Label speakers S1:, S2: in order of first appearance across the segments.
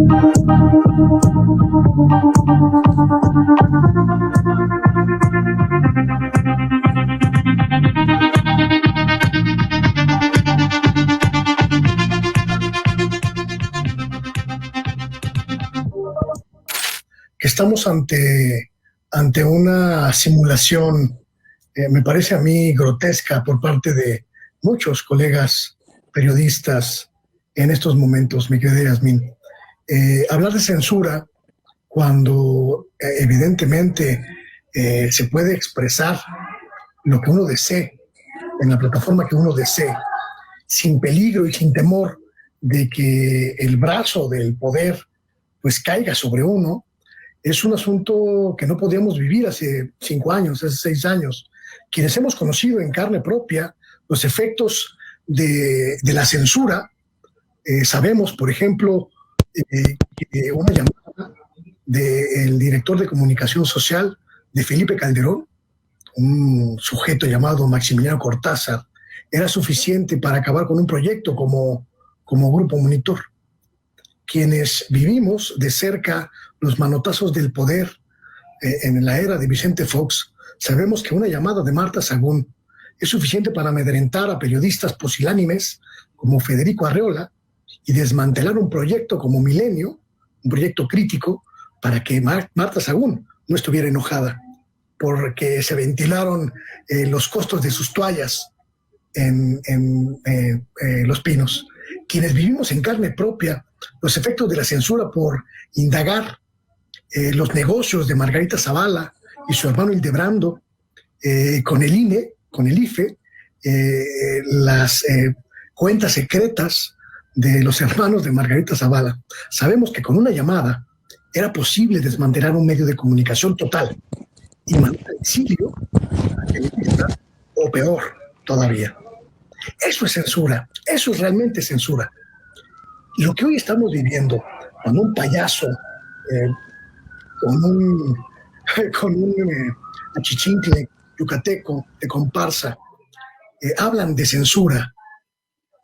S1: Que estamos ante una simulación, me parece a mí grotesca por parte de muchos colegas periodistas en estos momentos, mi querida Yasmín. Hablar de censura cuando evidentemente se puede expresar lo que uno desee en la plataforma que uno desee, sin peligro y sin temor de que el brazo del poder pues caiga sobre uno, es un asunto que no podíamos vivir hace 5 años, hace 6 años. Quienes hemos conocido en carne propia los efectos de la censura, sabemos, por ejemplo, que una llamada del director de comunicación social de Felipe Calderón, un sujeto llamado Maximiliano Cortázar, era suficiente para acabar con un proyecto como Grupo Monitor. Quienes vivimos de cerca los manotazos del poder en la era de Vicente Fox, sabemos que una llamada de Marta Sagún es suficiente para amedrentar a periodistas pusilánimes como Federico Arreola y desmantelar un proyecto como Milenio, un proyecto crítico, para que Marta Sagún no estuviera enojada porque se ventilaron los costos de sus toallas en Los Pinos. Quienes vivimos en carne propia los efectos de la censura por indagar los negocios de Margarita Zavala y su hermano Hildebrando con el INE, con el IFE, las cuentas secretas de los hermanos de Margarita Zavala. Sabemos que con una llamada era posible desmantelar un medio de comunicación total y mandar al exilio a periodista, o peor todavía. Eso es censura, eso es realmente censura. Y lo que hoy estamos viviendo, cuando un payaso con un achichincle yucateco de comparsa hablan de censura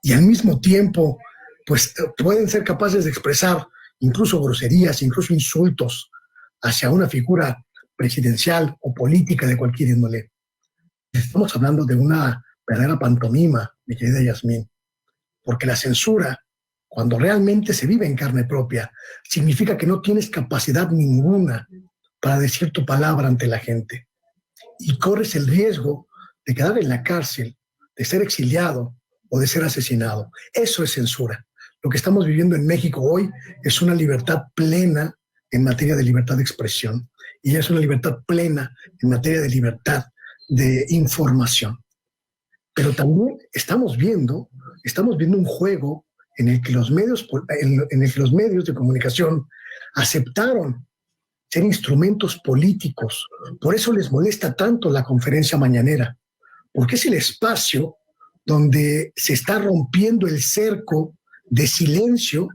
S1: y al mismo tiempo pues pueden ser capaces de expresar incluso groserías, incluso insultos hacia una figura presidencial o política de cualquier índole. Estamos hablando de una verdadera pantomima, mi querida Yasmín, porque la censura, cuando realmente se vive en carne propia, significa que no tienes capacidad ninguna para decir tu palabra ante la gente y corres el riesgo de quedar en la cárcel, de ser exiliado o de ser asesinado. Eso es censura. Lo que estamos viviendo en México hoy es una libertad plena en materia de libertad de expresión y es una libertad plena en materia de libertad de información. Pero también estamos viendo un juego en el que los medios de comunicación aceptaron ser instrumentos políticos. Por eso les molesta tanto la conferencia mañanera, porque es el espacio donde se está rompiendo el cerco de silencio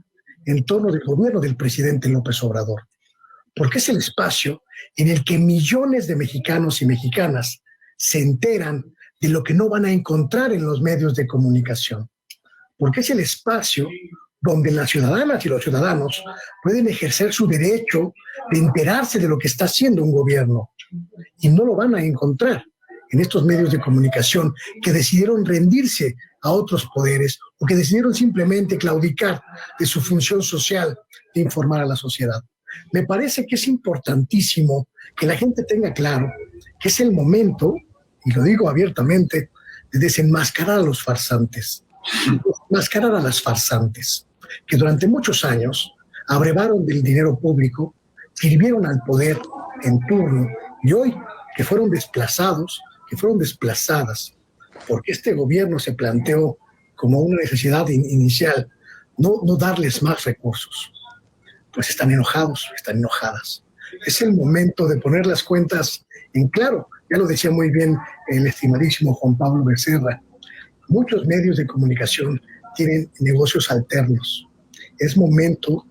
S1: en torno del gobierno del presidente López Obrador, porque es el espacio en el que millones de mexicanos y mexicanas se enteran de lo que no van a encontrar en los medios de comunicación, porque es el espacio donde las ciudadanas y los ciudadanos pueden ejercer su derecho de enterarse de lo que está haciendo un gobierno, y no lo van a encontrar en estos medios de comunicación que decidieron rendirse a otros poderes o que decidieron simplemente claudicar de su función social de informar a la sociedad. Me parece que es importantísimo que la gente tenga claro que es el momento, y lo digo abiertamente, de desenmascarar a los farsantes, desenmascarar a las farsantes, que durante muchos años abrevaron del dinero público, sirvieron al poder en turno y hoy que fueron desplazados, que fueron desplazadas, porque este gobierno se planteó como una necesidad inicial no darles más recursos, pues están enojados, están enojadas. Es el momento de poner las cuentas en claro. Ya lo decía muy bien el estimadísimo Juan Pablo Becerra. Muchos medios de comunicación tienen negocios alternos. Es momento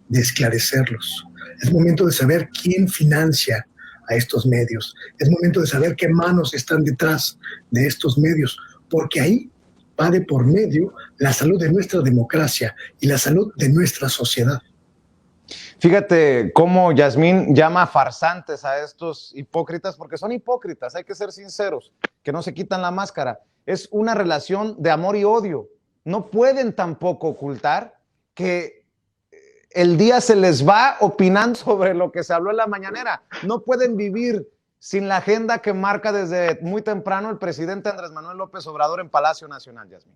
S1: de esclarecerlos. Es momento de saber quién financia a estos medios. Es momento de saber qué manos están detrás de estos medios, porque ahí va de por medio la salud de nuestra democracia y la salud de nuestra sociedad.
S2: Fíjate cómo Yasmín llama farsantes a estos hipócritas, porque son hipócritas, hay que ser sinceros, que no se quitan la máscara. Es una relación de amor y odio. No pueden tampoco ocultar que el día se les va opinando sobre lo que se habló en la mañanera. No pueden vivir sin la agenda que marca desde muy temprano el presidente Andrés Manuel López Obrador en Palacio Nacional, Yasmín.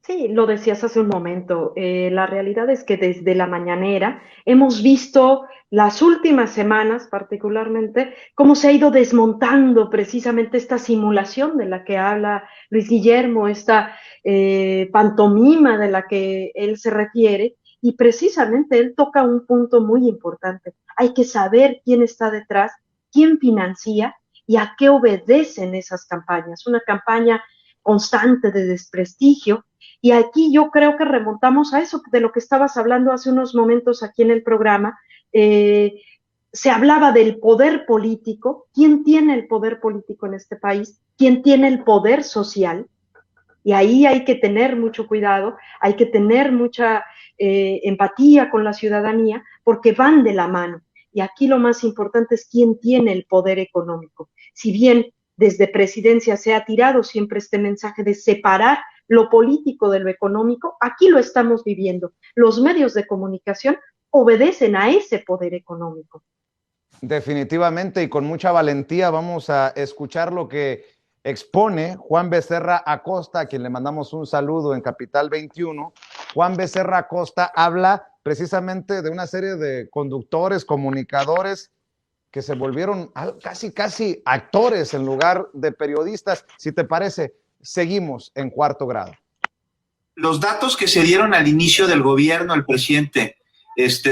S3: Sí, lo decías hace un momento. La realidad es que desde la mañanera hemos visto las últimas semanas, particularmente, cómo se ha ido desmontando precisamente esta simulación de la que habla Luis Guillermo, esta pantomima de la que él se refiere, y precisamente él toca un punto muy importante. Hay que saber quién está detrás, quién financia y a qué obedecen esas campañas. Una campaña constante de desprestigio, y aquí yo creo que remontamos a eso de lo que estabas hablando hace unos momentos aquí en el programa. Se hablaba del poder político. ¿Quién tiene el poder político en este país? ¿Quién tiene el poder social? Y ahí hay que tener mucho cuidado, hay que tener mucha empatía con la ciudadanía, porque van de la mano. Y aquí lo más importante es quién tiene el poder económico. Si bien desde presidencia se ha tirado siempre este mensaje de separar lo político de lo económico, aquí lo estamos viviendo. Los medios de comunicación obedecen a ese poder económico.
S2: Definitivamente, y con mucha valentía vamos a escuchar lo que expone Juan Becerra Acosta, a quien le mandamos un saludo en Capital 21. Juan Becerra Acosta habla precisamente de una serie de conductores, comunicadores que se volvieron casi actores en lugar de periodistas. Si te parece, seguimos en Cuarto Grado.
S4: Los datos que se dieron al inicio del gobierno, el presidente,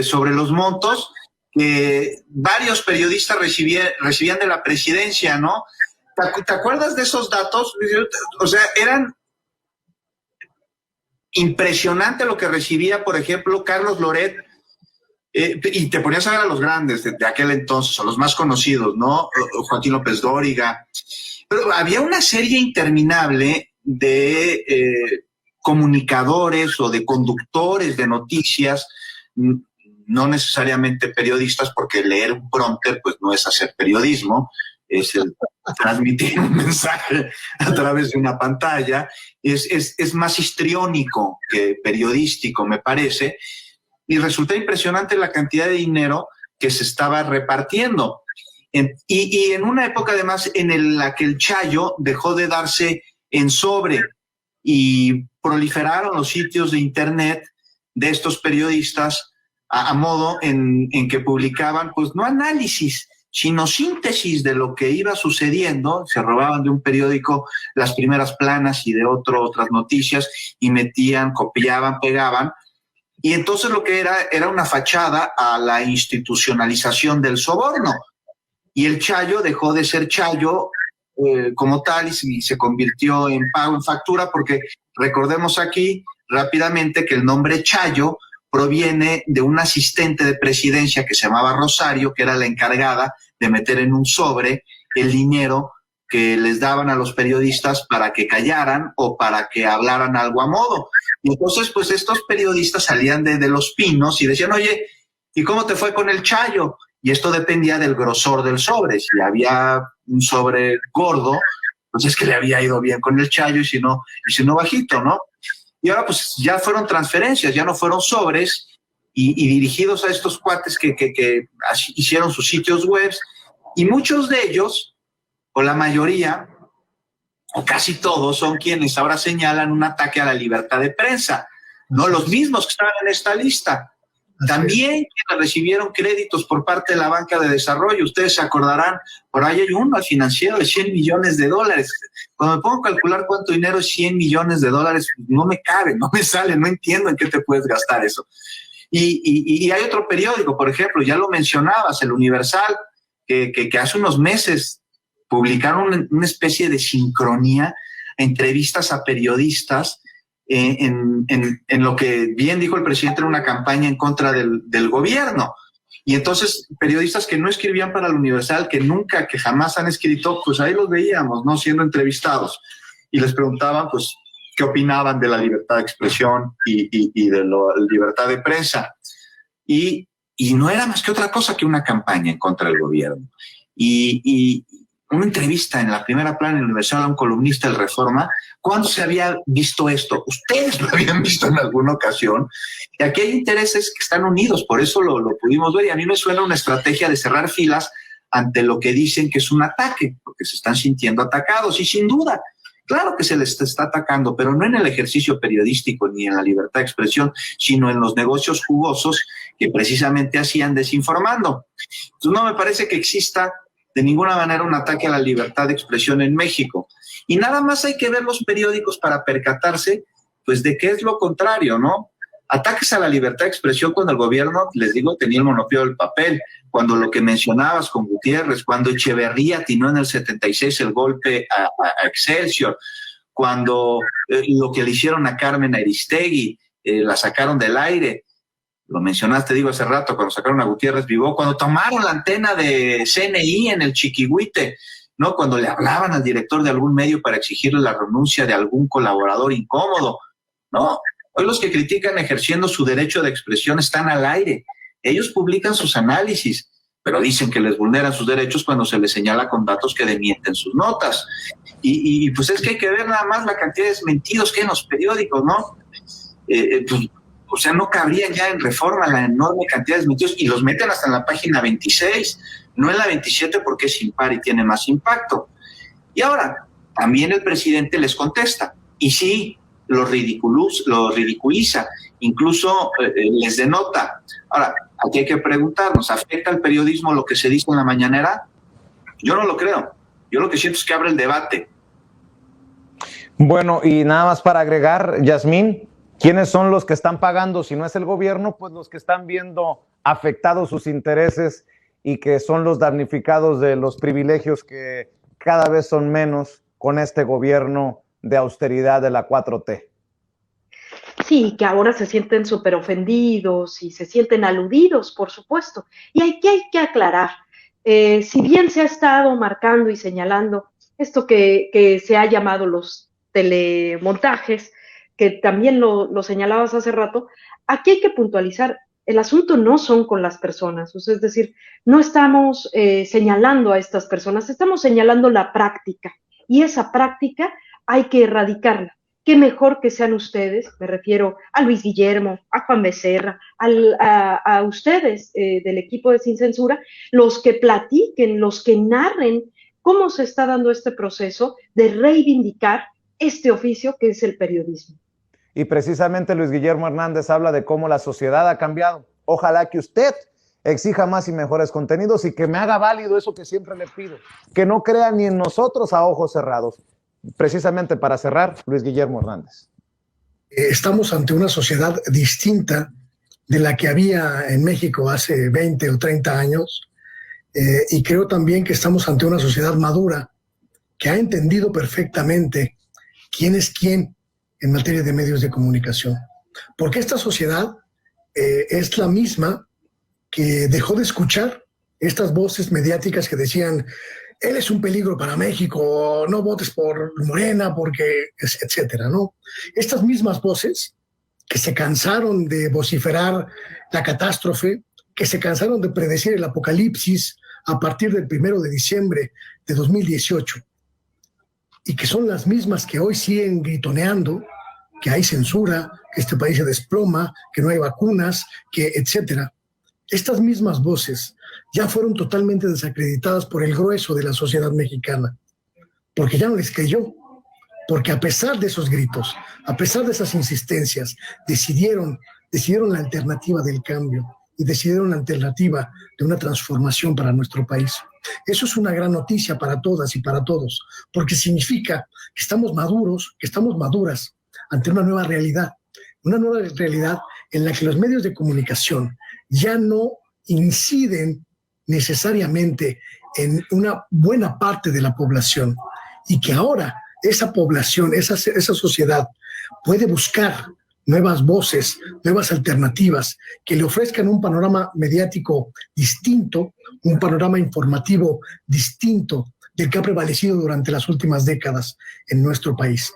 S4: sobre los montos que varios periodistas recibían de la presidencia, ¿no? ¿Te acuerdas de esos datos? O sea, eran impresionante lo que recibía, por ejemplo, Carlos Loret, y te ponías a ver a los grandes de aquel entonces, o los más conocidos, ¿no? Joaquín López Dóriga. Pero había una serie interminable de comunicadores o de conductores de noticias, no necesariamente periodistas, porque leer un prompter pues no es hacer periodismo, es el transmitir un mensaje a través de una pantalla, es más histriónico que periodístico, me parece, y resulta impresionante la cantidad de dinero que se estaba repartiendo. Y en una época además en la que el chayo dejó de darse en sobre y proliferaron los sitios de internet de estos periodistas a modo en que publicaban pues no análisis, sino síntesis de lo que iba sucediendo. Se robaban de un periódico las primeras planas y de otras noticias y metían, copiaban, pegaban. Y entonces lo que era una fachada a la institucionalización del soborno. Y el chayo dejó de ser chayo como tal y se convirtió en pago, en factura, porque recordemos aquí rápidamente que el nombre chayo proviene de un asistente de presidencia que se llamaba Rosario, que era la encargada de meter en un sobre el dinero que les daban a los periodistas para que callaran o para que hablaran algo a modo. Y entonces, pues estos periodistas salían de Los Pinos y decían, oye, ¿y cómo te fue con el chayo? Y esto dependía del grosor del sobre. Si había un sobre gordo, pues es que le había ido bien con el chayo, y si no bajito, ¿no? Y ahora pues ya fueron transferencias, ya no fueron sobres, y dirigidos a estos cuates que hicieron sus sitios web, y muchos de ellos, o la mayoría, o casi todos, son quienes ahora señalan un ataque a la libertad de prensa, no los mismos que estaban en esta lista. También recibieron créditos por parte de la banca de desarrollo. Ustedes se acordarán, por ahí hay uno al Financiero de $100 millones. Cuando me pongo a calcular cuánto dinero es $100 millones, no me cabe, no me sale, no entiendo en qué te puedes gastar eso. Y hay otro periódico, por ejemplo, ya lo mencionabas, El Universal, que hace unos meses publicaron una especie de sincronía, entrevistas a periodistas, en lo que bien dijo el presidente, en una campaña en contra del gobierno. Y entonces periodistas que no escribían para el Universal, que jamás han escrito, pues ahí los veíamos, ¿no? Siendo entrevistados, y les preguntaban pues qué opinaban de la libertad de expresión y de la libertad de prensa. Y Y no era más que otra cosa que una campaña en contra del gobierno. Y una entrevista en la primera plana en Universal a un columnista del Reforma, ¿cuándo se había visto esto? Ustedes lo habían visto en alguna ocasión. Y aquí hay intereses que están unidos, por eso lo pudimos ver. Y a mí me suena una estrategia de cerrar filas ante lo que dicen que es un ataque, porque se están sintiendo atacados. Y sin duda, claro que se les está atacando, pero no en el ejercicio periodístico ni en la libertad de expresión, sino en los negocios jugosos que precisamente hacían desinformando. Entonces no me parece que exista de ninguna manera un ataque a la libertad de expresión en México. Y nada más hay que ver los periódicos para percatarse, pues, de qué es lo contrario, ¿no? Ataques a la libertad de expresión cuando el gobierno, les digo, tenía el monopolio del papel, cuando lo que mencionabas con Gutiérrez, cuando Echeverría atinó en el 76 el golpe a Excelsior, cuando lo que le hicieron a Carmen Aristegui, la sacaron del aire. Lo mencionaste, digo, hace rato, cuando sacaron a Gutiérrez Vivó, cuando tomaron la antena de CNI en el Chiquihuite, ¿no? Cuando le hablaban al director de algún medio para exigirle la renuncia de algún colaborador incómodo, ¿no? Hoy los que critican ejerciendo su derecho de expresión están al aire. Ellos publican sus análisis, pero dicen que les vulneran sus derechos cuando se les señala con datos que desmienten sus notas. Y pues es que hay que ver nada más la cantidad de desmentidos que hay en los periódicos, ¿no? Pues, o sea, no cabrían ya en Reforma la enorme cantidad de desmentidos y los meten hasta en la página 26, no en la 27 porque es impar y tiene más impacto. Y ahora, también el presidente les contesta, y sí, los ridiculiza, incluso les denota. Ahora, aquí hay que preguntarnos, ¿afecta al periodismo lo que se dice en la mañanera? Yo no lo creo. Yo lo que siento es que abre el debate.
S2: Bueno, y nada más para agregar, Yasmín, ¿quiénes son los que están pagando? Si no es el gobierno, pues los que están viendo afectados sus intereses y que son los damnificados de los privilegios que cada vez son menos con este gobierno de austeridad de la 4T.
S3: Sí, que ahora se sienten súper ofendidos y se sienten aludidos, por supuesto. Y hay que aclarar, si bien se ha estado marcando y señalando esto que se ha llamado los telemontajes, que también lo señalabas hace rato, aquí hay que puntualizar, el asunto no son con las personas, o sea, es decir, no estamos señalando a estas personas, estamos señalando la práctica, y esa práctica hay que erradicarla. Qué mejor que sean ustedes, me refiero a Luis Guillermo, a Juan Becerra, a ustedes del equipo de Sin Censura, los que platiquen, los que narren cómo se está dando este proceso de reivindicar este oficio que es el periodismo.
S2: Y precisamente Luis Guillermo Hernández habla de cómo la sociedad ha cambiado. Ojalá que usted exija más y mejores contenidos y que me haga válido eso que siempre le pido, que no crea ni en nosotros a ojos cerrados. Precisamente para cerrar, Luis Guillermo Hernández.
S1: Estamos ante una sociedad distinta de la que había en México hace 20 o 30 años, y creo también que estamos ante una sociedad madura que ha entendido perfectamente quién es quién en materia de medios de comunicación. Porque esta sociedad es la misma que dejó de escuchar estas voces mediáticas que decían: él es un peligro para México, no votes por Morena, porque, etcétera, ¿no? Estas mismas voces que se cansaron de vociferar la catástrofe, que se cansaron de predecir el apocalipsis a partir del 1 de diciembre de 2018, y que son las mismas que hoy siguen gritoneando que hay censura, que este país se desploma, que no hay vacunas, que etcétera. Estas mismas voces ya fueron totalmente desacreditadas por el grueso de la sociedad mexicana, porque ya no les creyó, porque a pesar de esos gritos, a pesar de esas insistencias, decidieron la alternativa del cambio y decidieron la alternativa de una transformación para nuestro país. Eso es una gran noticia para todas y para todos, porque significa que estamos maduros, que estamos maduras ante una nueva realidad en la que los medios de comunicación ya no inciden necesariamente en una buena parte de la población, y que ahora esa población, esa sociedad puede buscar nuevas voces, nuevas alternativas que le ofrezcan un panorama mediático distinto, un panorama informativo distinto del que ha prevalecido durante las últimas décadas en nuestro país.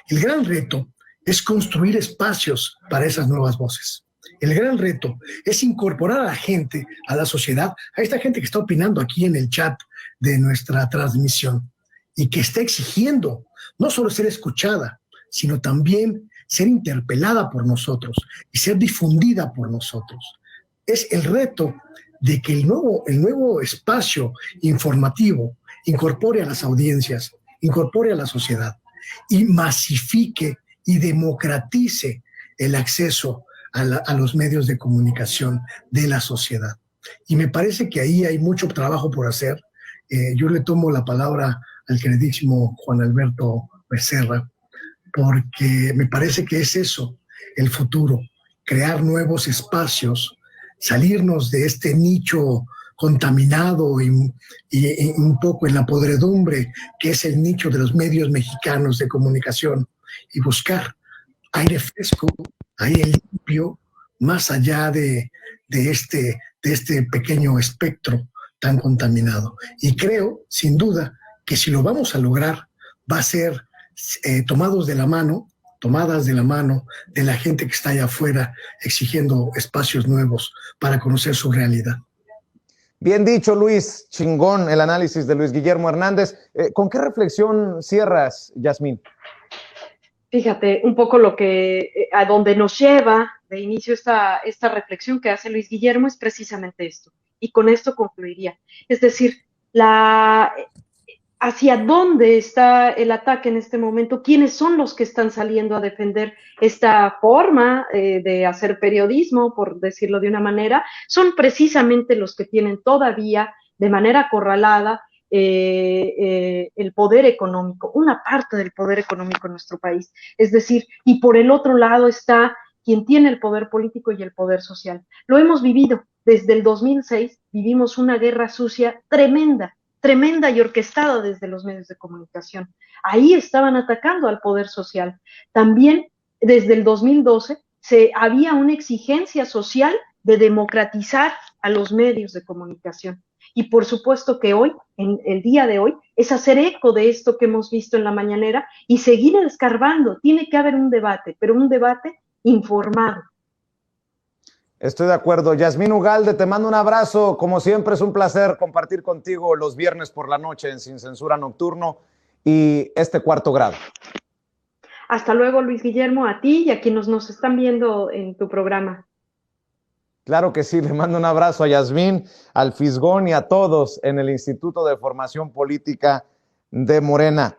S1: El gran reto es construir espacios para esas nuevas voces. El gran reto es incorporar a la gente, a la sociedad, a esta gente que está opinando aquí en el chat de nuestra transmisión y que está exigiendo no solo ser escuchada, sino también ser interpelada por nosotros y ser difundida por nosotros. Es el reto de que el nuevo espacio informativo incorpore a las audiencias, incorpore a la sociedad y masifique y democratice el acceso a los medios de comunicación de la sociedad. Y me parece que ahí hay mucho trabajo por hacer. Yo le tomo la palabra al queridísimo Juan Alberto Becerra, porque me parece que es eso, el futuro, crear nuevos espacios, salirnos de este nicho contaminado y un poco en la podredumbre que es el nicho de los medios mexicanos de comunicación y buscar aire fresco, aire limpio, más allá de este pequeño espectro tan contaminado. Y creo, sin duda, que si lo vamos a lograr, va a ser tomadas de la mano de la gente que está allá afuera exigiendo espacios nuevos para conocer su realidad.
S2: Bien dicho, Luis, chingón el análisis de Luis Guillermo Hernández. ¿Con qué reflexión cierras, Yasmín?
S3: Fíjate, un poco lo que a donde nos lleva de inicio esta reflexión que hace Luis Guillermo es precisamente esto. Y con esto concluiría. Es decir, hacia dónde está el ataque en este momento, quiénes son los que están saliendo a defender esta forma de hacer periodismo, por decirlo de una manera, son precisamente los que tienen todavía de manera acorralada el poder económico, una parte del poder económico en nuestro país. Es decir, y por el otro lado está quien tiene el poder político y el poder social. Lo hemos vivido. Desde el 2006 vivimos una guerra sucia tremenda y orquestada desde los medios de comunicación. Ahí estaban atacando al poder social. También desde el 2012 había una exigencia social de democratizar a los medios de comunicación. Y por supuesto que hoy, en el día de hoy, es hacer eco de esto que hemos visto en la mañanera y seguir escarbando. Tiene que haber un debate, pero un debate informado.
S2: Estoy de acuerdo. Yasmín Ugalde, te mando un abrazo. Como siempre, es un placer compartir contigo los viernes por la noche en Sin Censura Nocturno y este Cuarto Grado.
S3: Hasta luego, Luis Guillermo, a ti y a quienes nos están viendo en tu programa.
S2: Claro que sí, le mando un abrazo a Yasmín, al Fisgón y a todos en el Instituto de Formación Política de Morena.